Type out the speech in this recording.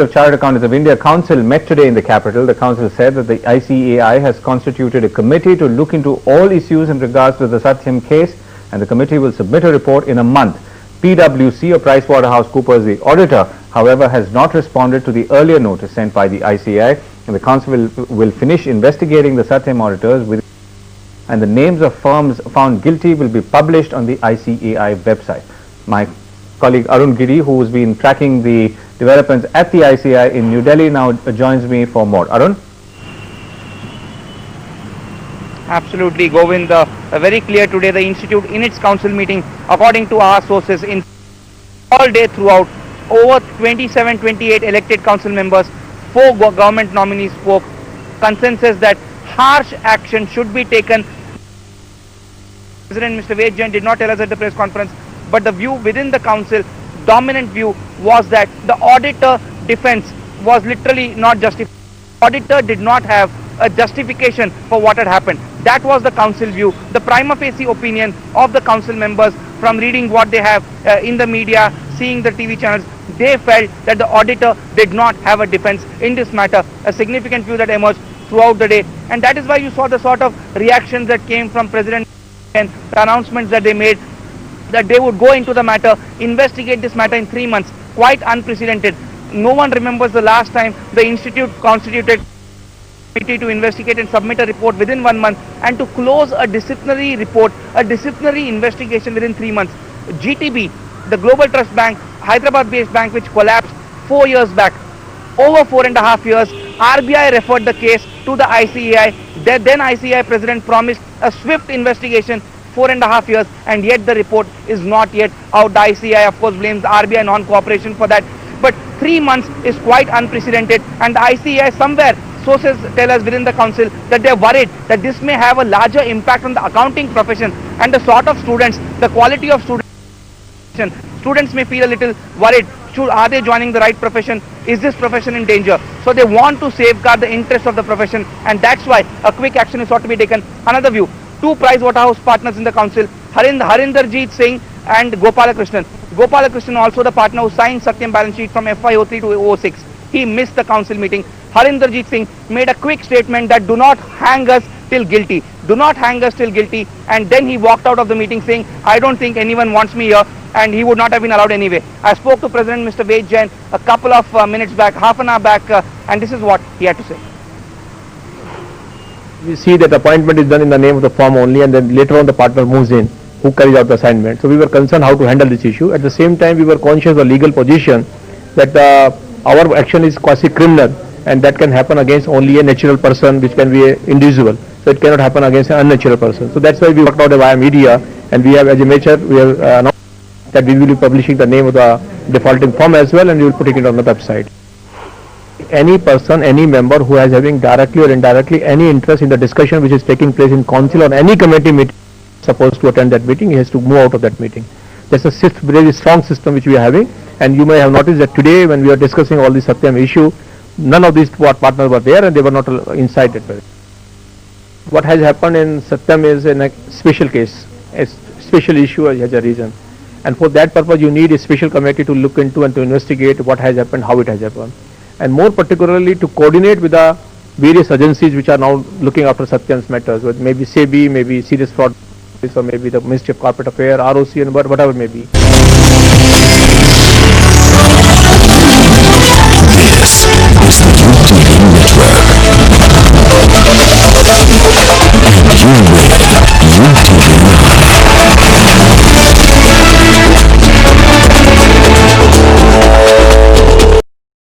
of Chartered Accountants of India Council met today in the capital. The council said that the ICAI has constituted a committee to look into all issues in regards to the Satyam case, and the committee will submit a report in a month. PwC, or PricewaterhouseCoopers, the auditor, however, has not responded to the earlier notice sent by the ICAI, and the council will finish investigating the Satyam auditors and the names of firms found guilty will be published on the ICAI website. My colleague Arun Giri, who has been tracking the developments at the ICAI in New Delhi, now joins me for more. Arun? Absolutely, Govind. Very clear today, the institute in its council meeting, according to our sources, in all day throughout, over 27-28 elected council members, 4 government nominees spoke. Consensus that harsh action should be taken. President Mr. Ved Jain did not tell us at the press conference, but the view within the council, dominant view, was that the auditor defense was literally not justified. Auditor did not have a justification for what had happened. That was the council view. The prima facie opinion of the council members, from reading what they have in the media, seeing the TV channels, they felt that the auditor did not have a defense in this matter. A significant view that emerged throughout the day, and that is why you saw the sort of reactions that came from President and the announcements that they made, that they would go into the matter, investigate this matter in 3 months. Quite unprecedented. No one remembers the last time the institute constituted a committee to investigate and submit a report within 1 month, and to close a disciplinary report, a disciplinary investigation within 3 months. GTB, the Global Trust Bank, Hyderabad-based bank which collapsed 4 years back, over 4.5 years, RBI referred the case to the ICAI. The then ICAI president promised a swift investigation, 4.5 years, and yet the report is not yet out. The ICAI, of course, blames RBI non-cooperation for that. But 3 months is quite unprecedented, and the ICAI, somewhere, sources tell us within the council that they're worried that this may have a larger impact on the accounting profession and the sort of students, the quality of students. Students may feel a little worried. Are they joining the right profession? Is this profession in danger? So they want to safeguard the interests of the profession, and that's why a quick action is sought to be taken. Another view, 2 Pricewaterhouse partners in the council, Harinderjeet Singh and Gopalakrishnan. Gopalakrishnan, also the partner who signed Satyam balance sheet from FY03 to 06. He missed the council meeting. Harinderjeet Singh made a quick statement that do not hang us till guilty. Do not hang us till guilty. And then he walked out of the meeting saying, I don't think anyone wants me here, and he would not have been allowed anyway. I spoke to President Mr. Ved Jain a couple of minutes back, half an hour back, and this is what he had to say. We see that appointment is done in the name of the firm only, and then later on the partner moves in who carries out the assignment. So we were concerned how to handle this issue. At the same time, we were conscious of the legal position that our action is quasi-criminal, and that can happen against only a natural person, which can be an individual. So it cannot happen against an unnatural person. So that's why we worked out via media, and we have, as a measure, we have announced that we will be publishing the name of the defaulting firm as well, and we will put it on the website. Any person, any member who is having directly or indirectly any interest in the discussion which is taking place in council or any committee meeting supposed to attend that meeting, he has to move out of that meeting. That's a very strong system which we are having, and you may have noticed that today when we are discussing all the Satyam issue, none of these partners were there and they were not inside it. What has happened in Satyam is a special case, a special issue has a reason, and for that purpose you need a special committee to look into and to investigate what has happened, how it has happened, and more particularly to coordinate with the various agencies which are now looking after Satyam's matters, maybe SEBI, maybe Serious Fraud, or maybe the Ministry of Corporate Affairs, ROC, and whatever may be.